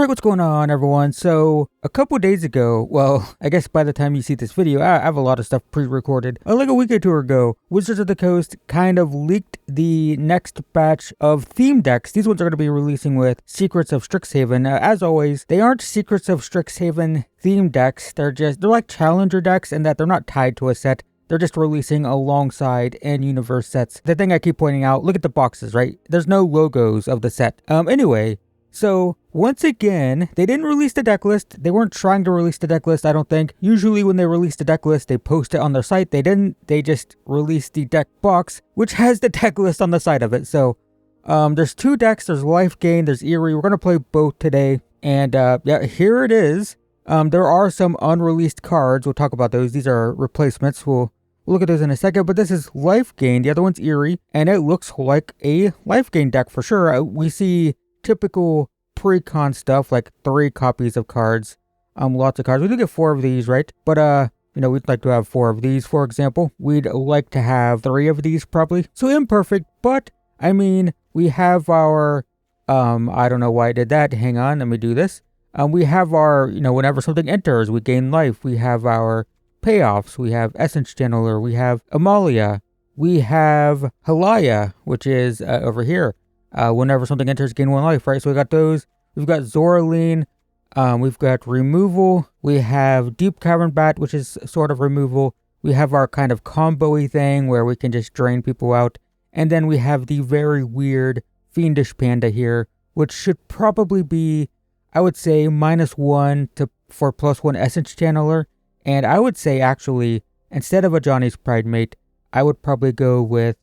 Alright, what's going on, everyone? So, a couple days ago, well, I guess by the time you see this video, I have a lot of stuff pre-recorded. Like a week or two ago, Wizards of the Coast kind of leaked the next batch of theme decks. These ones are going to be releasing with Secrets of Strixhaven. As always, they aren't Secrets of Strixhaven theme decks. They're like challenger decks in that they're not tied to a set. They're just releasing alongside in-universe sets. The thing I keep pointing out, look at the boxes, right? There's no logos of the set. Anyway, so once again, they didn't release the deck list. They weren't trying to release the deck list, I don't think. Usually when they release the deck list, they post it on their site. They didn't. They just released the deck box, which has the deck list on the side of it. So there's two decks. There's Lifegain, there's Eerie. We're going to play both today. And yeah, here it is. There are some unreleased cards. We'll talk about those. These are replacements. We'll look at those in a second. But this is Lifegain. The other one's Eerie. And it looks like a Lifegain deck for sure. We see typical pre-con stuff, like 3 copies of cards, lots of cards. We do get 4 of these, right? But you know, we'd like to have 4 of these, for example. We'd like to have 3 of these probably. So imperfect, but I mean, we have our I don't know why I did that. Hang on, let me do this. We have our, you know, whenever something enters, we gain life. We have our payoffs. We have Essence Channeler. We have Amalia. We have Halaya, which is over here. Whenever something enters, gain 1 life, right? So we got those. We've got Zoraline. We've got removal. We have Deep Cavern Bat, which is sort of removal. We have our kind of combo-y thing where we can just drain people out. And then we have the very weird Fiendish Panda here, which should probably be, I would say, -1 for +1 Essence Channeler. And I would say, actually, instead of a Johnny's Pride Mate, I would probably go with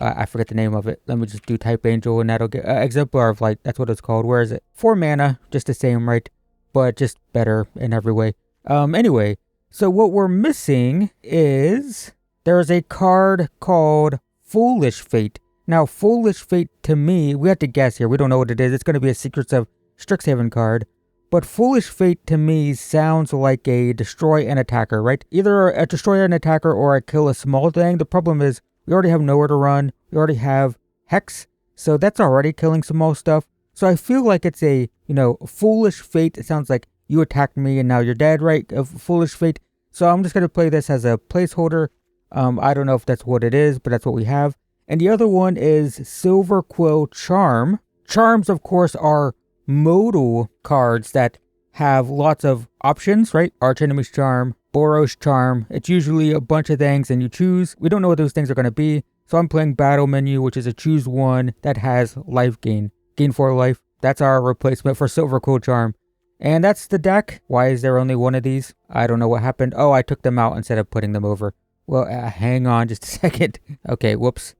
I forget the name of it. Let me just do Type Angel and that'll get Exemplar of Light. That's what it's called. Where is it? 4 mana, just the same, right? But just better in every way. Anyway, so what we're missing is there's a card called Foolish Fate. Now, Foolish Fate to me, we have to guess here. We don't know what it is. It's going to be a Secrets of Strixhaven card. But Foolish Fate to me sounds like a destroy an attacker, right? Either a destroy an attacker or a kill a small thing. The problem is, we already have nowhere to run. We already have Hex. So that's already killing small stuff. So I feel like it's a, you know, Foolish Fate. It sounds like you attacked me and now you're dead, right? A Foolish Fate. So I'm just going to play this as a placeholder. I don't know if that's what it is, but that's what we have. And the other one is Silver Quill Charm. Charms, of course, are modal cards that have lots of options, right? Arch Enemy's Charm, Boros Charm. It's usually a bunch of things and you choose. We don't know what those things are going to be. So I'm playing Battle Menu, which is a choose one that has life gain. Gain 4 life. That's our replacement for Silver Quill Charm. And that's the deck. Why is there only one of these? I don't know what happened. Oh, I took them out instead of putting them over. Well, hang on just a second. Okay, whoops.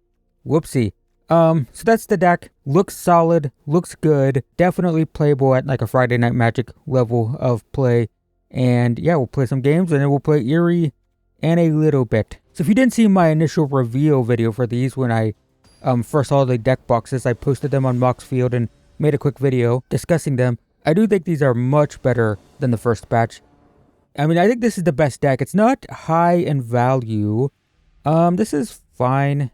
Whoopsie. So that's the deck. Looks solid. Looks good. Definitely playable at like a Friday Night Magic level of play. And yeah, we'll play some games and then we'll play Eerie and a little bit. So if you didn't see my initial reveal video for these when I first saw the deck boxes, I posted them on Moxfield and made a quick video discussing them. I do think these are much better than the first batch. I mean, I think this is the best deck. It's not high in value. This is fine,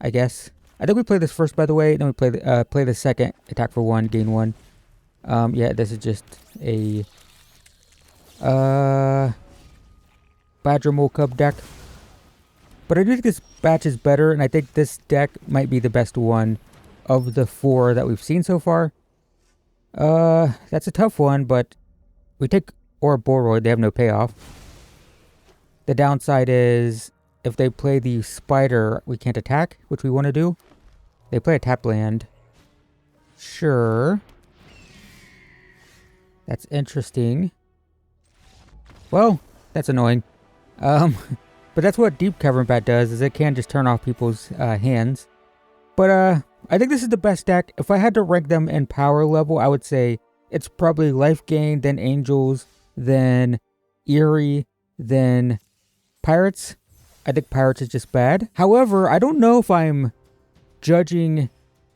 I guess. I think we play this first, by the way. Then we play the second. Attack for 1, gain 1. Yeah, this is just a Badger Mole Cub deck. But I do think this batch is better, and I think this deck might be the best one of the 4 that we've seen so far. That's a tough one, but we take Ouroboros. They have no payoff. The downside is if they play the Spider, we can't attack, which we want to do. They play a tap land. Sure. That's interesting. Well, that's annoying. But that's what Deep Cavern Bat does, is it can just turn off people's hands. But I think this is the best deck. If I had to rank them in power level, I would say it's probably Lifegain, then Angels, then Eerie, then Pirates. I think Pirates is just bad. However, I don't know if I'm judging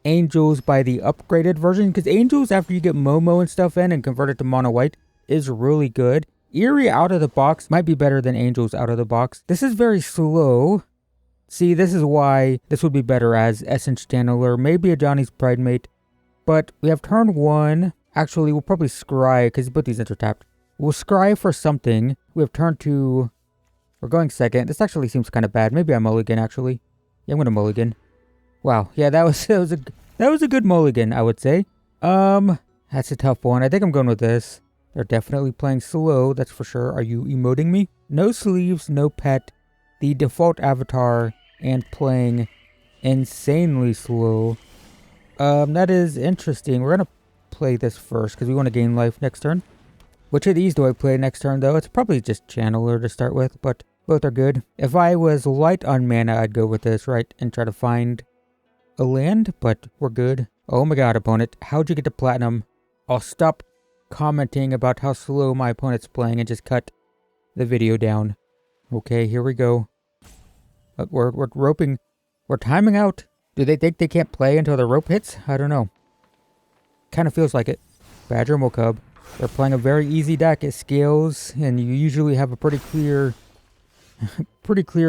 Angels by the upgraded version, because Angels, after you get Momo and stuff in and convert it to mono white, is really good. Eerie out of the box might be better than Angels out of the box. This is very slow. See, this is why this would be better as Essence Channeler, maybe a Johnny's Pride Mate. But we have turn 1. Actually, we'll probably scry, because both these are tapped. We'll scry for something. We have turn to... We're going second. This actually seems kind of bad. Maybe I mulligan, actually. Yeah, I'm going to mulligan. Wow. Yeah, that was a good mulligan, I would say. That's a tough one. I think I'm going with this. They're definitely playing slow, that's for sure. Are you emoting me? No sleeves, no pet, the default avatar, and playing insanely slow. That is interesting. We're going to play this first because we want to gain life next turn. Which of these do I play next turn, though? It's probably just Channeler to start with, but both are good. If I was light on mana, I'd go with this, right? And try to find a land, but we're good. Oh my god, opponent. How'd you get to platinum? I'll stop commenting about how slow my opponent's playing and just cut the video down. Okay, here we go. We're roping. We're timing out. Do they think they can't play until the rope hits? I don't know. Kind of feels like it. Badger Mocub. They're playing a very easy deck. It scales, and you usually have a pretty clear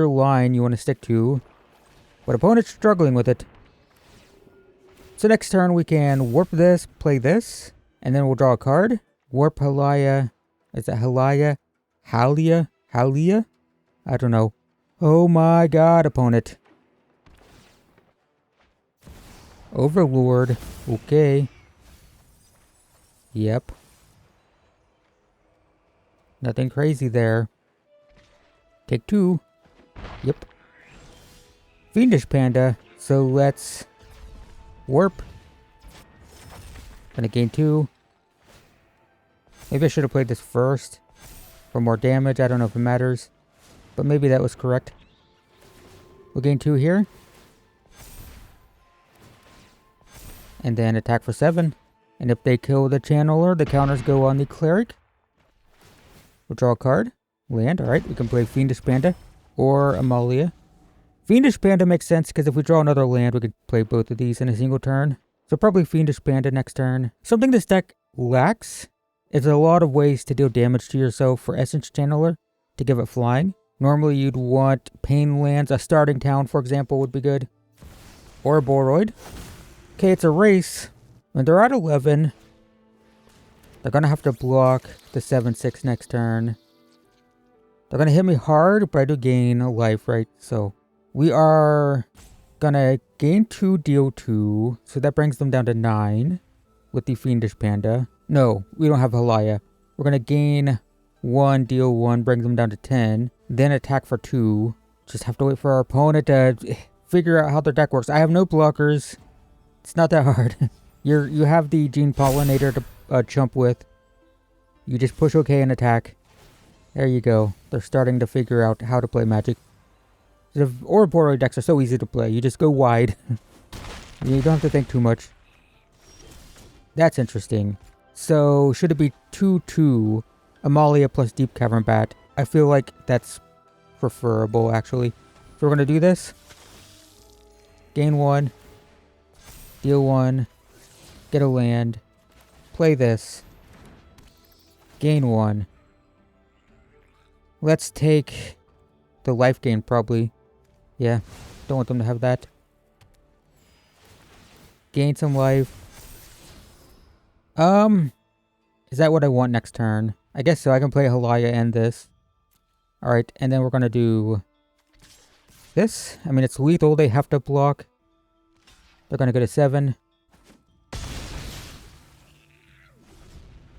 line you want to stick to. But opponent's struggling with it. So next turn we can warp this, play this, and then we'll draw a card. Warp Halia. Is it Halia? Halia? I don't know. Oh my god, opponent. Overlord. Okay. Yep. Nothing crazy there. Take 2. Yep. Fiendish Panda. So let's warp. Gonna gain 2. Maybe I should have played this first for more damage. I don't know if it matters. But maybe that was correct. We'll gain 2 here. And then attack for 7. And if they kill the Channeler, the counters go on the Cleric. We'll draw a card. Land. Alright, we can play Fiendish Panda or Amalia. Fiendish Panda makes sense because if we draw another land, we could play both of these in a single turn. So probably Fiendish Panda next turn. Something this deck lacks is a lot of ways to deal damage to yourself for Essence Channeler to give it flying. Normally you'd want Pain lands. A Starting Town, for example, would be good. Or a Boroid. Okay, it's a race. When they're at 11, they're going to have to block the 7-6 next turn. They're going to hit me hard, but I do gain life, right? So we are going to gain 2, deal 2. So that brings them down to 9 with the Fiendish Panda. No, we don't have Halia. We're going to gain 1, deal 1, brings them down to 10. Then attack for 2. Just have to wait for our opponent to figure out how their deck works. I have no blockers. It's not that hard. You have the Gene Pollinator to chump with. You just push OK and attack. There you go. They're starting to figure out how to play Magic. The Ouroboros decks are so easy to play. You just go wide. You don't have to think too much. That's interesting. So, should it be 2-2? Amalia plus Deep Cavern Bat. I feel like that's preferable, actually. So we're going to do this. Gain 1. Deal 1. Get a land. Play this. Gain 1. Let's take the Lifegain, probably. Yeah, don't want them to have that. Gain some life. Is that what I want next turn? I guess so. I can play Halia and this. Alright, and then we're gonna do this. I mean, it's lethal. They have to block. They're gonna go to 7.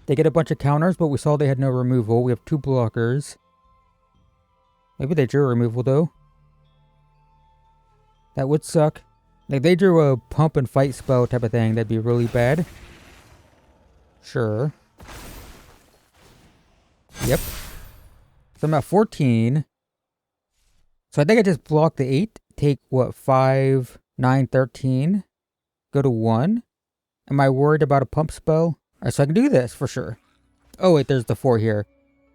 They get a bunch of counters, but we saw they had no removal. We have 2 blockers. Maybe they drew removal, though. That would suck. Like, they drew a pump and fight spell type of thing. That'd be really bad. Sure. Yep. So I'm at 14. So I think I just block the 8. Take, what, 5, 9, 13. Go to 1. Am I worried about a pump spell? Alright, so I can do this for sure. Oh, wait, there's the 4 here.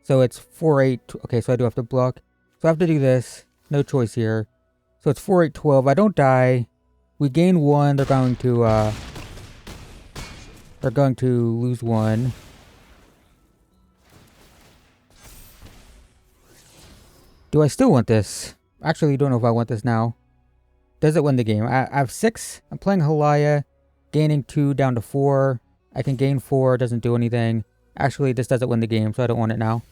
So it's 4, 8. Okay, so I do have to block. So I have to do this. No choice here. So it's 4, 8, 12. I don't die. We gain 1. They're going to lose 1. Do I still want this? Actually, don't know if I want this now. Does it win the game? I have 6. I'm playing Halia. Gaining 2 down to 4. I can gain 4, doesn't do anything. Actually, this doesn't win the game, so I don't want it now.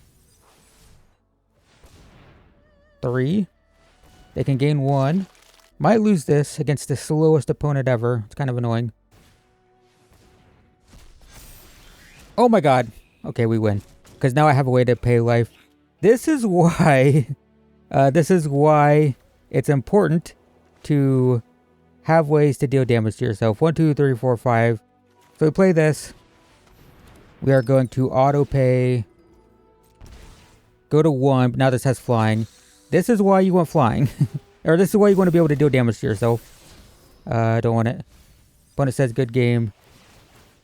3. They can gain 1. Might lose this against the slowest opponent ever. It's kind of annoying. Oh my god. Okay, we win. Because now I have a way to pay life. This is why... this is why it's important to have ways to deal damage to yourself. 1, 2, 3, 4, 5. So we play this. We are going to auto pay. Go to 1. But now this has flying. This is why you want flying. Or this is why you want to be able to deal damage to yourself. I don't want it. Opponent says good game.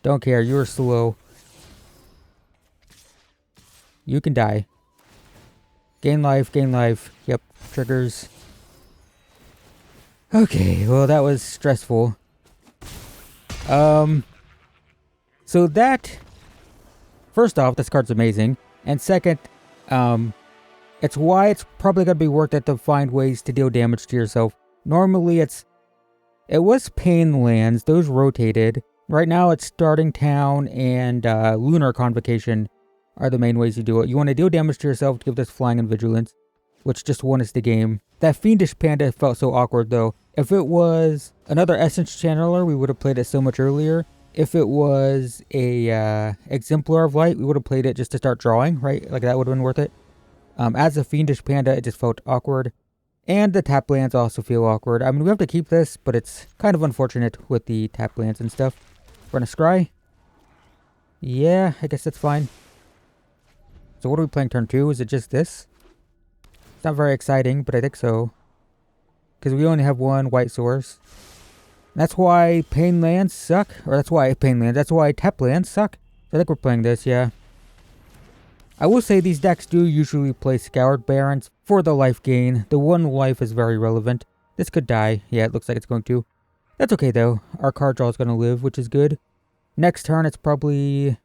Don't care. You're slow. You can die. Gain life, gain life. Yep. Triggers. Okay. Well, that was stressful. So that... First off, this card's amazing. And second, it's why it's probably going to be worth it to find ways to deal damage to yourself. Normally, it was Pain Lands. Those rotated. Right now, it's Starting Town and Lunar Convocation are the main ways you do it. You want to deal damage to yourself to give this Flying and Vigilance, which just won us the game. That Fiendish Panda felt so awkward, though. If it was another Essence Channeler, we would have played it so much earlier. If it was a Exemplar of Light, we would have played it just to start drawing, right? Like, that would have been worth it. As a Fiendish Panda, it just felt awkward. And the tap lands also feel awkward. I mean, we have to keep this, but it's kind of unfortunate with the tap lands and stuff. We're gonna scry. Yeah, I guess that's fine. So what are we playing turn 2? Is it just this? It's not very exciting, but I think so. Because we only have 1 white source. That's why Pain Lands suck. Or that's why tap lands suck. So I think we're playing this, yeah. I will say these decks do usually play Scoured Barrens for the life gain. The 1 life is very relevant. This could die. Yeah, it looks like it's going to. That's okay, though. Our card draw is going to live, which is good. Next turn, it's probably...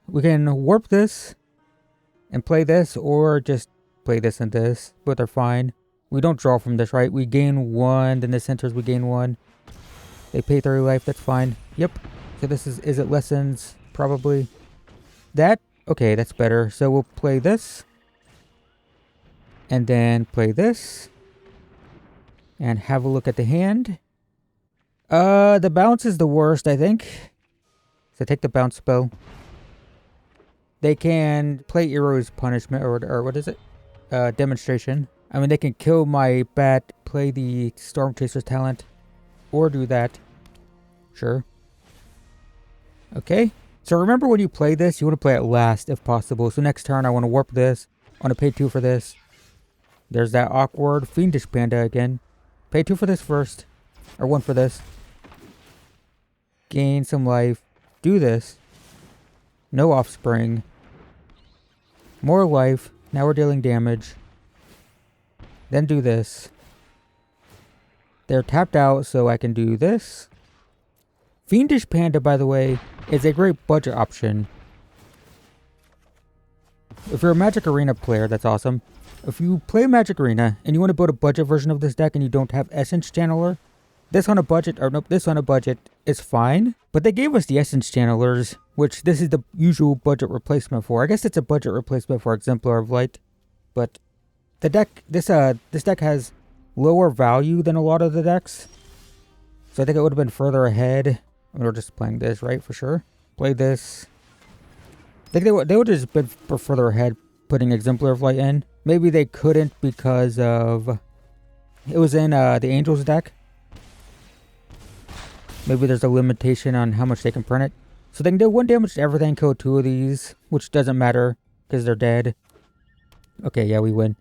We can warp this and play this, or just play this and this. Both are fine. We don't draw from this, right? We gain 1, then this enters, we gain 1. They pay 3 life, that's fine. Yep. So this is it lessons? Probably. That... Okay, that's better. So we'll play this. And then play this. And have a look at the hand. The bounce is the worst, I think. So take the bounce spell. They can play Eerie's Punishment, or what is it? Demonstration. I mean, they can kill my bat, play the Storm Chaser's talent, or do that. Sure. Okay. So remember when you play this, you want to play it last if possible. So next turn, I want to warp this. I want to pay 2 for this. There's that awkward Fiendish Panda again. Pay 2 for this first. Or 1 for this. Gain some life. Do this. No offspring. More life. Now we're dealing damage. Then do this. They're tapped out, so I can do this. Fiendish Panda, by the way, is a great budget option. If you're a Magic Arena player, that's awesome. If you play Magic Arena and you want to build a budget version of this deck and you don't have Essence Channeler, this on a budget is fine. But they gave us the Essence Channelers, which this is the usual budget replacement for. I guess it's a budget replacement for Exemplar of Light. But the deck, this deck has lower value than a lot of the decks. So I think it would have been further ahead. We're just playing this, right? For sure. Play this. I think they would have just been further ahead putting Exemplar of Light in. Maybe they couldn't because of... It was in the Angels deck. Maybe there's a limitation on how much they can print it. So they can do 1 damage to everything, kill 2 of these, which doesn't matter because they're dead. Okay, yeah, we win.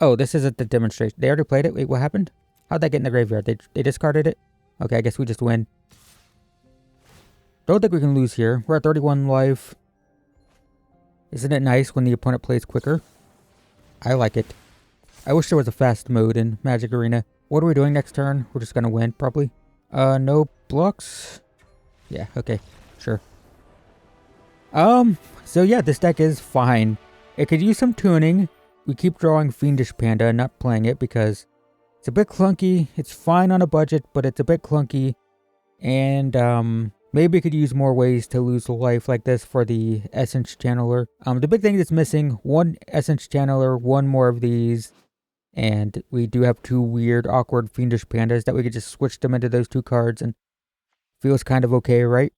Oh, this isn't the demonstration. They already played it? Wait, what happened? How'd that get in the graveyard? They discarded it? Okay, I guess we just win. Don't think we can lose here. We're at 31 life. Isn't it nice when the opponent plays quicker? I like it. I wish there was a fast mode in Magic Arena. What are we doing next turn? We're just gonna win, probably. No blocks. Yeah, okay. Sure. So yeah, this deck is fine. It could use some tuning. We keep drawing Fiendish Panda and not playing it because it's a bit clunky. It's fine on a budget, but it's a bit clunky. And, Maybe it could use more ways to lose life like this for the essence channeler. The big thing that's missing, one essence channeler, one more of these, and we do have two weird, awkward, fiendish pandas that we could just switch them into those two cards, and feels kind of okay, right?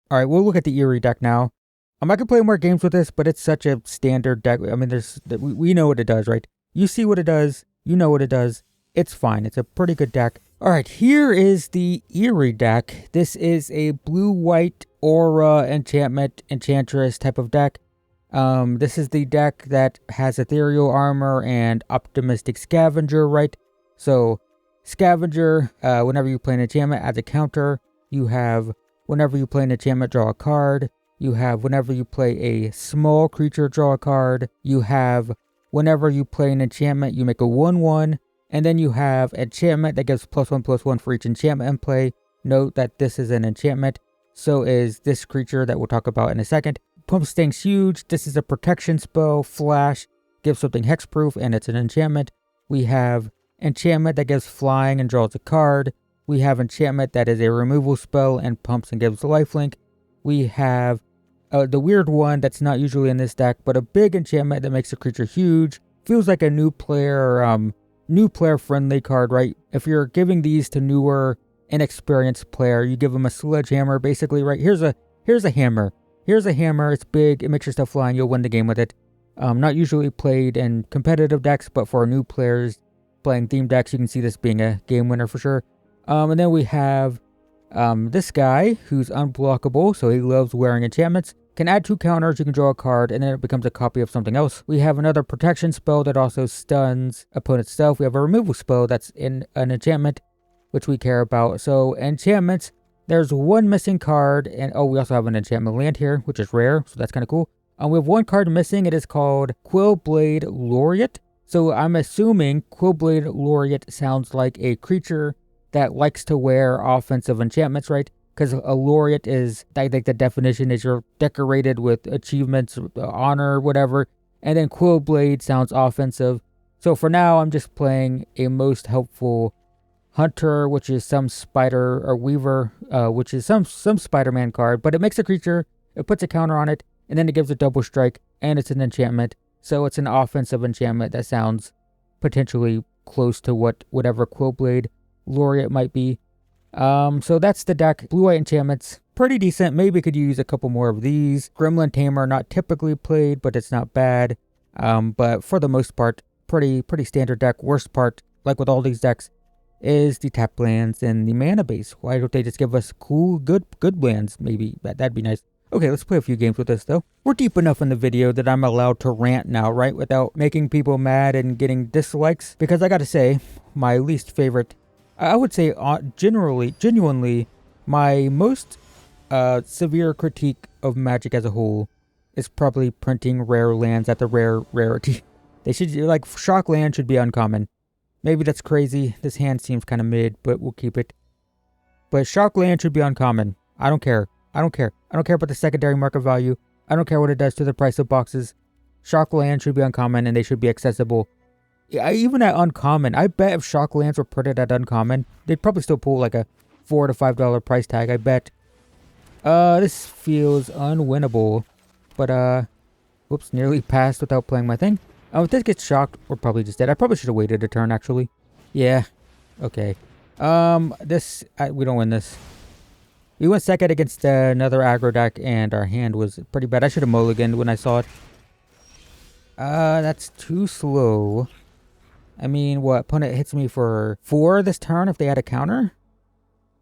All right, we'll look at the Eerie deck now. I could play more games with this, but it's such a standard deck. I mean, we know what it does, right? You see what it does. You know what it does. It's fine. It's a pretty good deck. All right, here is the Eerie deck. This is a blue-white aura enchantment enchantress type of deck. This is the deck that has ethereal armor and optimistic scavenger, right? So scavenger, whenever you play an enchantment, adds a counter. You have whenever you play an enchantment, draw a card. You have whenever you play a small creature, draw a card. You have whenever you play an enchantment, you make a 1/1. And then you have enchantment that gives +1/+1 for each enchantment in play. Note that this is an enchantment. So is this creature that we'll talk about in a second. Pump Stink's huge. This is a protection spell. Flash gives something hexproof and it's an enchantment. We have enchantment that gives flying and draws a card. We have enchantment that is a removal spell and pumps and gives lifelink. We have the weird one that's not usually in this deck, but a big enchantment that makes a creature huge. Feels like a new player friendly card, right? If you're giving these to newer, inexperienced player, you give them a sledgehammer, basically, right? Here's a hammer. Here's a hammer. It's big. It makes your stuff fly, and you'll win the game with it. Not usually played in competitive decks, but for new players playing theme decks, you can see this being a game winner for sure. And then we have this guy who's unblockable, so he loves wearing enchantments. Can add 2 counters, you can draw a card, and then it becomes a copy of something else. We have another protection spell that also stuns opponent's stuff. We have a removal spell that's in an enchantment, which we care about. So enchantments, there's one missing card, and we also have an enchantment land here, which is rare, so that's kind of cool. We have one card missing. It is called Quillblade Laureate. So I'm assuming Quillblade Laureate sounds like a creature that likes to wear offensive enchantments, right? Because a laureate is, I think the definition is you're decorated with achievements, honor, whatever. And then Quillblade sounds offensive. So for now, I'm just playing a most helpful hunter, which is some spider, or weaver, which is some Spider-Man card. But it makes a creature, it puts a counter on it, and then it gives a double strike, and it's an enchantment. So it's an offensive enchantment that sounds potentially close to whatever Quillblade Laureate might be. So that's the deck. Blue-white enchantments, pretty decent. Maybe could use a couple more of these. Gremlin Tamer, not typically played, but it's not bad. But for the most part, pretty standard deck. Worst part, like with all these decks, is the tap lands and the mana base. Why don't they just give us cool, good lands? Maybe that'd be nice. Okay, let's play a few games with this though. We're deep enough in the video that I'm allowed to rant now, right? Without making people mad and getting dislikes. Because I gotta say, my least favorite, I would say genuinely, my most severe critique of Magic as a whole is probably printing rare lands at the rarity. They should, like, shock land should be uncommon. Maybe that's crazy. This hand seems kind of mid, but we'll keep it. But shock land should be uncommon. I don't care. I don't care about the secondary market value. I don't care what it does to the price of boxes. Shock land should be uncommon and they should be accessible. Yeah, even at uncommon, I bet if shock lands were printed at uncommon, they'd probably still pull like a $4 to $5 price tag, I bet. This feels unwinnable. But, whoops, nearly passed without playing my thing. If this gets shocked, we're probably just dead. I probably should have waited a turn, actually. Yeah, okay. We don't win this. We went second against another aggro deck, and our hand was pretty bad. I should have mulliganed when I saw it. That's too slow. I mean, what, opponent hits me for 4 this turn if they had a counter?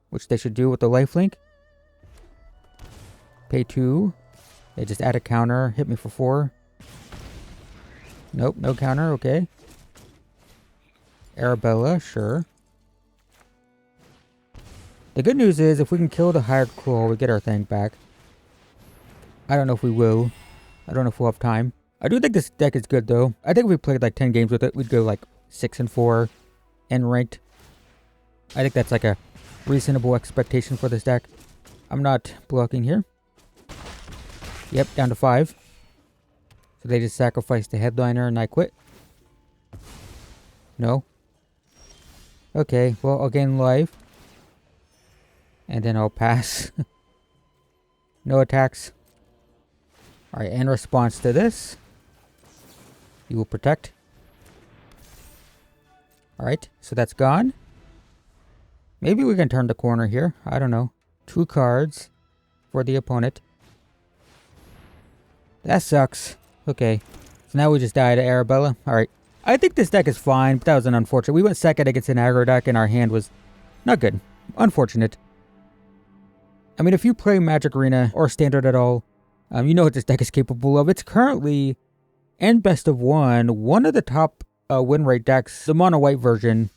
Which they should do with the lifelink. Pay 2. They just add a counter, hit me for 4. Nope, no counter, okay. Arabella, sure. The good news is, if we can kill the Hired Claw, we get our thing back. I don't know if we will. I don't know if we'll have time. I do think this deck is good, though. I think if we played like 10 games with it, we'd go like 6-4 and ranked. I think that's like a reasonable expectation for this deck. I'm not blocking here. Yep, down to 5. So they just sacrificed the headliner and I quit. No. Okay, well, I'll gain life. And then I'll pass. No attacks. Alright, in response to this, you will protect. Alright, so that's gone. Maybe we can turn the corner here. I don't know. 2 cards for the opponent. That sucks. Okay. So now we just die to Arabella. Alright. I think this deck is fine, but that was an unfortunate. We went second against an aggro deck and our hand was not good. Unfortunate. I mean, if you play Magic Arena or Standard at all, you know what this deck is capable of. It's currently, in Best of one of the top win rate decks, the mono white version,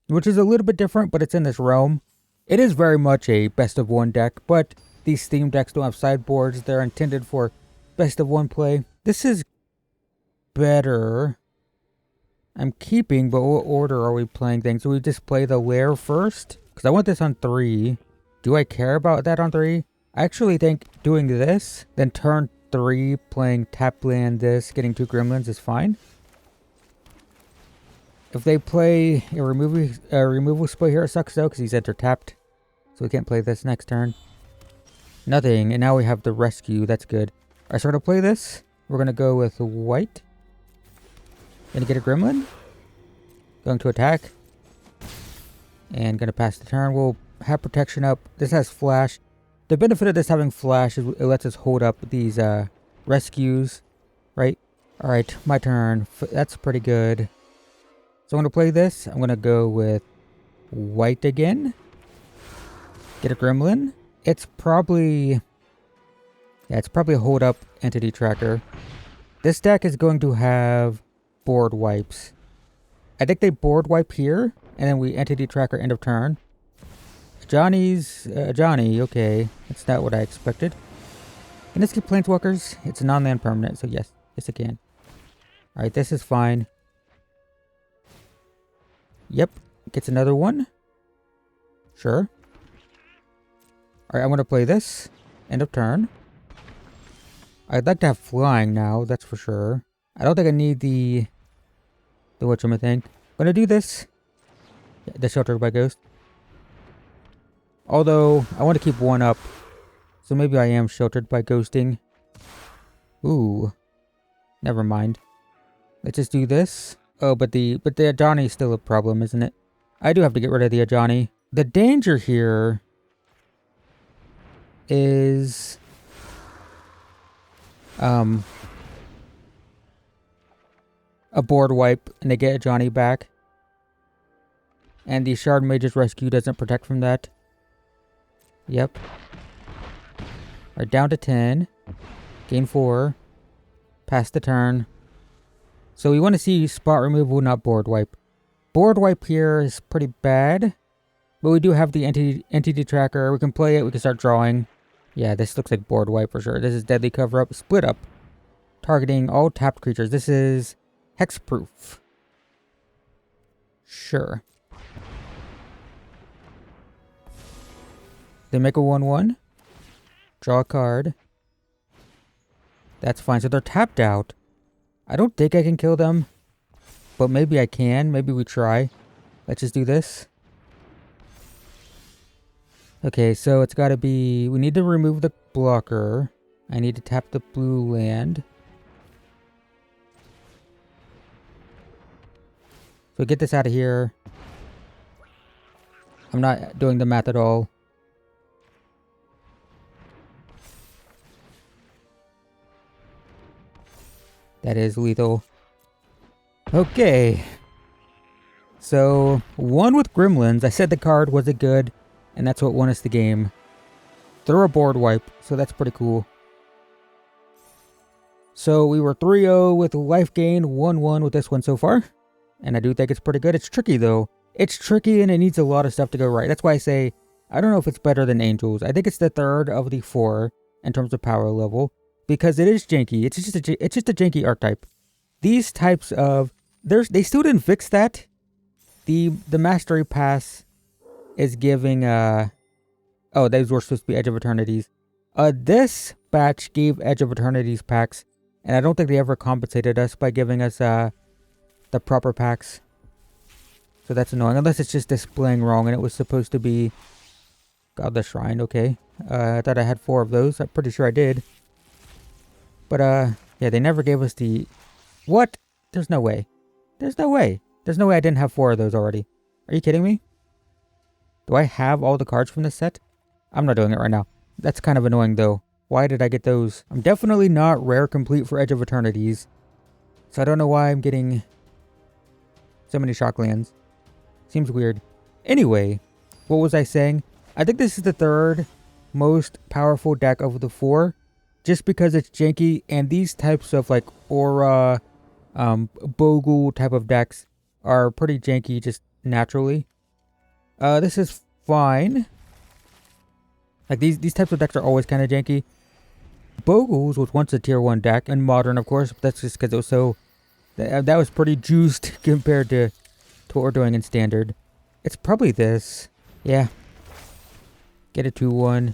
which is a little bit different, but it's in this realm. It is very much a Best of 1 deck, but these theme decks don't have sideboards. They're intended for Best of 1 play. This is better. I'm keeping, but what order are we playing things? Do we just play the lair first? Because I want this on 3. Do I care about that on 3? I actually think doing this, then turn 3, playing tap land this, getting 2 gremlins is fine. If they play a removal spell here, it sucks though, because he's enter tapped. So we can't play this next turn. Nothing, and now we have the rescue. That's good. Alright, so we're going to play this. We're going to go with white. Going to get a gremlin. Going to attack. And going to pass the turn. We'll have protection up. This has flash. The benefit of this having flash is it lets us hold up these rescues. Right? Alright, my turn. That's pretty good. So I'm going to play this. I'm going to go with white again. Get a gremlin. It's probably... yeah, it's probably a hold up entity tracker. This deck is going to have board wipes. I think they board wipe here, and then we entity tracker end of turn. Johnny, okay. That's not what I expected. Can this get planeswalkers? It's a non-land permanent, so yes. Yes, it can. Alright, this is fine. Yep. Gets another one. Sure. Alright, I'm going to play this. End of turn. I'd like to have flying now, that's for sure. I don't think I need the whatchamacallit. I'm going to do this. Yeah, the Sheltered by Ghost. Although, I want to keep 1 up. So maybe I am Sheltered by Ghosting. Ooh. Never mind. Let's just do this. Oh, but the Ajani is still a problem, isn't it? I do have to get rid of the Ajani. The danger here is a board wipe and they get Ajani back. And the Shard Mage's Rescue doesn't protect from that. Yep. Alright, down to 10. Gain 4. Pass the turn. So we want to see spot removal, not board wipe. Board wipe here is pretty bad. But we do have the entity tracker. We can play it. We can start drawing. Yeah, this looks like board wipe for sure. This is Deadly Cover-Up. Split Up. Targeting all tapped creatures. This is hexproof. Sure. They make a 1/1. Draw a card. That's fine. So they're tapped out. I don't think I can kill them. But maybe I can. Maybe we try. Let's just do this. Okay, so it's got to be... we need to remove the blocker. I need to tap the blue land. So get this out of here. I'm not doing the math at all. That is lethal. Okay. So, 1 with Gremlins. I said the card wasn't good, and that's what won us the game. Throw a board wipe, so that's pretty cool. So, we were 3-0 with Lifegain, 1-1 with this one so far. And I do think it's pretty good. It's tricky, though. It's tricky, and it needs a lot of stuff to go right. That's why I say, I don't know if it's better than Angels. I think it's the 3rd of the 4 in terms of power level. Because it is janky. It's just a janky archetype. These types of... they still didn't fix that. The Mastery Pass is giving... oh, those were supposed to be Edge of Eternities. This batch gave Edge of Eternities packs. And I don't think they ever compensated us by giving us the proper packs. So that's annoying. Unless it's just displaying wrong and it was supposed to be... God, the Shrine, okay. I thought I had 4 of those. I'm pretty sure I did. But, yeah, they never gave us the... What? There's no way. There's no way. There's no way I didn't have 4 of those already. Are you kidding me? Do I have all the cards from this set? I'm not doing it right now. That's kind of annoying, though. Why did I get those? I'm definitely not rare complete for Edge of Eternities. So I don't know why I'm getting so many Shocklands. Seems weird. Anyway, what was I saying? I think this is the 3rd most powerful deck of the 4. Just because it's janky, and these types of like Aura, Bogle type of decks are pretty janky just naturally. This is fine. Like these types of decks are always kind of janky. Bogles was once a tier 1 deck in Modern, of course, but that's just because it was so... That was pretty juiced compared to what we're doing in Standard. It's probably this. Yeah. Get a 2-1.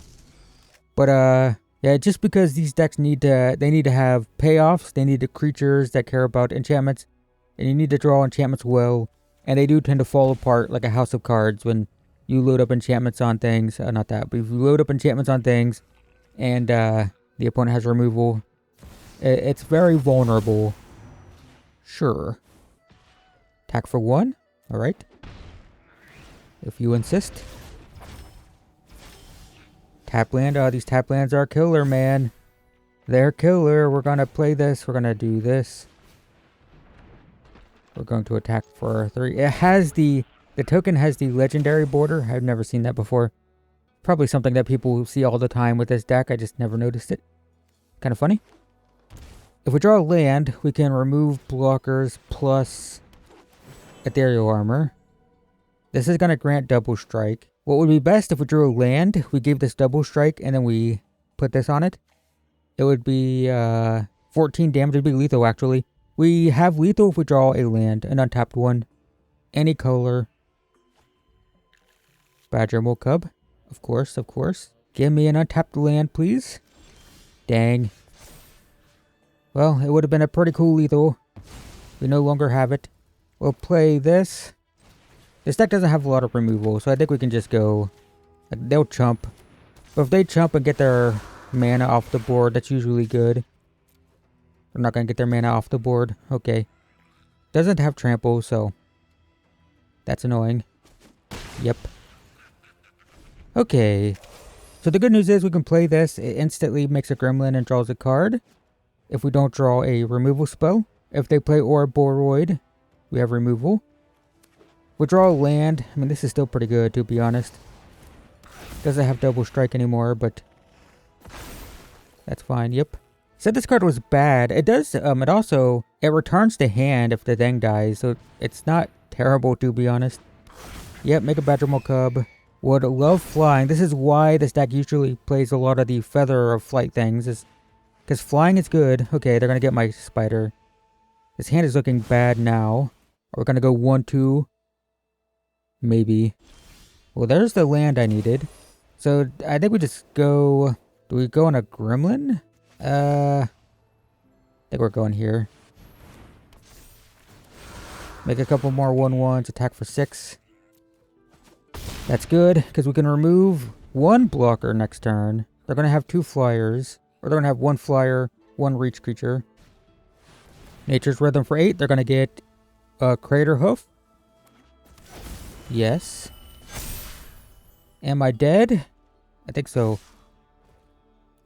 But, yeah, just because these decks need to have payoffs, they need the creatures that care about enchantments, and you need to draw enchantments well, and they do tend to fall apart like a house of cards when you load up enchantments on things. Not that, but if you load up enchantments on things, and, the opponent has removal, it's very vulnerable. Sure. Attack for 1. Alright. If you insist. Tap land. Oh, these tap lands are killer, man. They're killer. We're gonna play this. We're gonna do this. We're going to attack for 3. It has the token has the legendary border. I've never seen that before. Probably something that people see all the time with this deck. I just never noticed it. Kind of funny. If we draw a land, we can remove blockers plus ethereal armor. This is going to grant double strike. What would be best if we drew a land, we gave this double strike, and then we put this on it? It would be 14 damage. It would be lethal, actually. We have lethal if we draw a land, an untapped one. Any color. Badgermole Cub. Of course, of course. Give me an untapped land, please. Dang. Well, it would have been a pretty cool lethal. We no longer have it. We'll play this. This deck doesn't have a lot of removal, so I think we can just go... They'll chump. But if they chump and get their mana off the board, that's usually good. They're not going to get their mana off the board. Okay. Doesn't have trample, so... That's annoying. Yep. Okay. So the good news is we can play this. It instantly makes a gremlin and draws a card. If we don't draw a removal spell. If they play Ouroboros, we have removal. We draw a land. I mean, this is still pretty good, to be honest. Doesn't have double strike anymore, but... That's fine, yep. Said this card was bad. It does, it also... It returns to hand if the thing dies, so it's not terrible, to be honest. Yep, make a Badgermole Cub. Would love flying. This is why this deck usually plays a lot of the feather of flight things. Is because flying is good. Okay, they're going to get my spider. This hand is looking bad now. We're going to go 1-2. Maybe. Well, there's the land I needed. So, I think we just go... Do we go on a gremlin? I think we're going here. Make a couple more 1-1s. Attack for 6. That's good, because we can remove 1 blocker next turn. They're going to have 2 flyers. Or they're going to have 1 flyer, 1 reach creature. Nature's Rhythm for 8. They're going to get a Crater Hoof. Yes. Am I dead? I think so.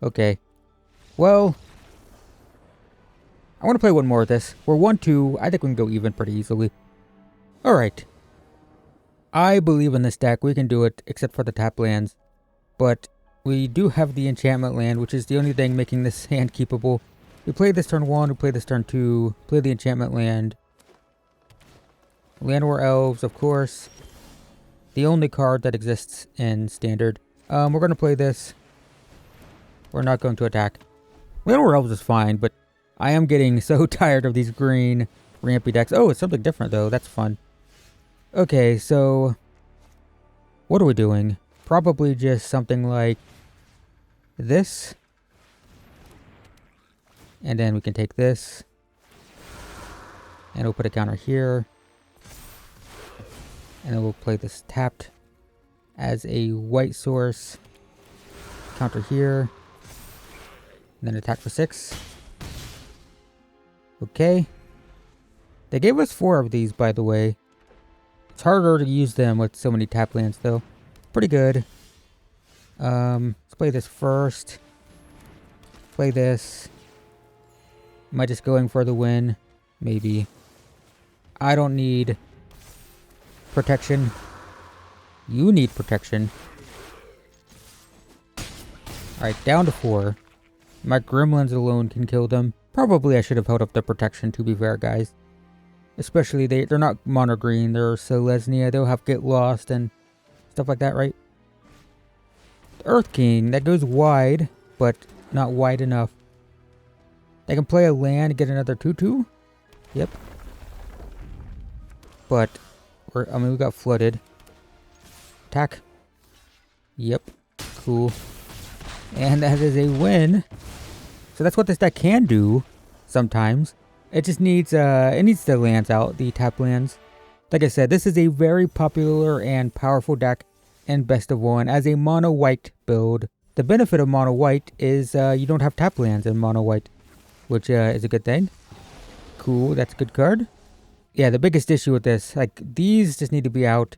Okay. Well, I want to play one more of this. We're 1-2. I think we can go even pretty easily. Alright. I believe in this deck. We can do it, except for the tap lands. But we do have the enchantment land, which is the only thing making this hand keepable. We play this turn 1, we play this turn 2, play the enchantment land. Land War Elves, of course. The only card that exists in Standard. We're going to play this. We're not going to attack. Land War Elves is fine, but I am getting so tired of these green rampy decks. Oh, it's something different, though. That's fun. Okay, so... What are we doing? Probably just something like... this. And then we can take this. And we'll put a counter here. And then we'll play this tapped as a white source. Counter here. And then attack for 6. Okay. They gave us 4 of these, by the way. It's harder to use them with so many tap lands, though. Pretty good. Let's play this first. Play this. Am I just going for the win? Maybe. I don't need protection. You need protection. Alright, down to 4. My gremlins alone can kill them. Probably I should have held up the protection, to be fair, guys. Especially they're not mono green, they're Selesnya, they'll have Get Lost and stuff like that, right? Earth King, that goes wide, but not wide enough. They can play a land and get another 2/2. Yep. But, we got flooded. Attack. Yep. Cool. And that is a win. So that's what this deck can do sometimes. It just needs the lands out, the tap lands. Like I said, this is a very popular and powerful deck in Best of 1 as a mono white build. The benefit of mono white is you don't have tap lands in mono white, which is a good thing. Cool, that's a good card. Yeah, the biggest issue with this, like, these just need to be out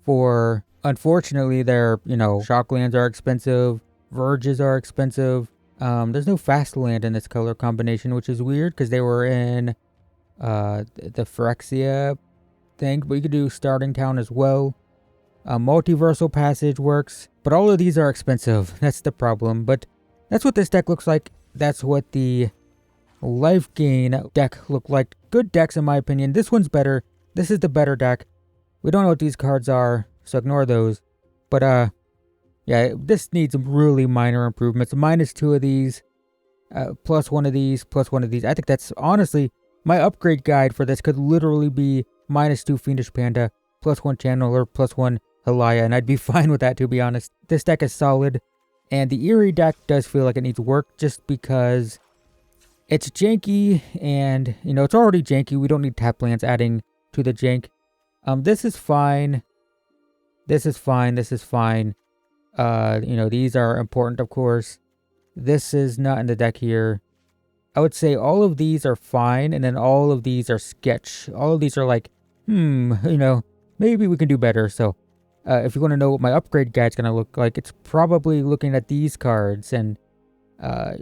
for, unfortunately, their, shock lands are expensive, verges are expensive. There's no fast land in this color combination, which is weird because they were in the Phyrexia thing, but you could do Starting Town as well. Multiversal Passage works, but all of these are expensive. That's the problem, but that's what this deck looks like. That's what the Lifegain deck looked like. Good decks in my opinion. This one's better. This is the better deck. We don't know what these cards are, so ignore those. But yeah, this needs really minor improvements. -2 of these, +1 of these, +1 of these. I think that's, honestly, my upgrade guide for this could literally be -2 Fiendish Panda, +1 Channeler, +1 Halaya, and I'd be fine with that, to be honest. This deck is solid, and the Eerie deck does feel like it needs work just because it's janky, and, it's already janky. We don't need tap lands adding to the jank. This is fine. This is fine. This is fine. These are important, of course. This is not in the deck here. I would say all of these are fine, and then all of these are sketch. All of these are like, maybe we can do better. So, if you want to know what my upgrade guide's going to look like, it's probably looking at these cards and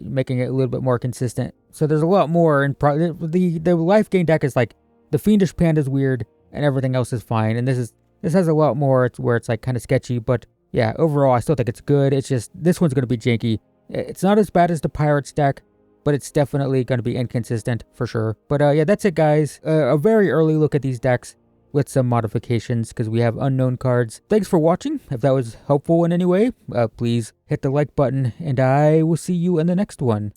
making it a little bit more consistent. So there's a lot more, and the Lifegain deck is like, the Fiendish Panda is weird, and everything else is fine. And this has a lot more. It's where it's like kind of sketchy, but yeah, overall, I still think it's good. It's just, this one's going to be janky. It's not as bad as the Pirates deck, but it's definitely going to be inconsistent for sure. But yeah, that's it, guys. A very early look at these decks with some modifications because we have unknown cards. Thanks for watching. If that was helpful in any way, please hit the like button, and I will see you in the next one.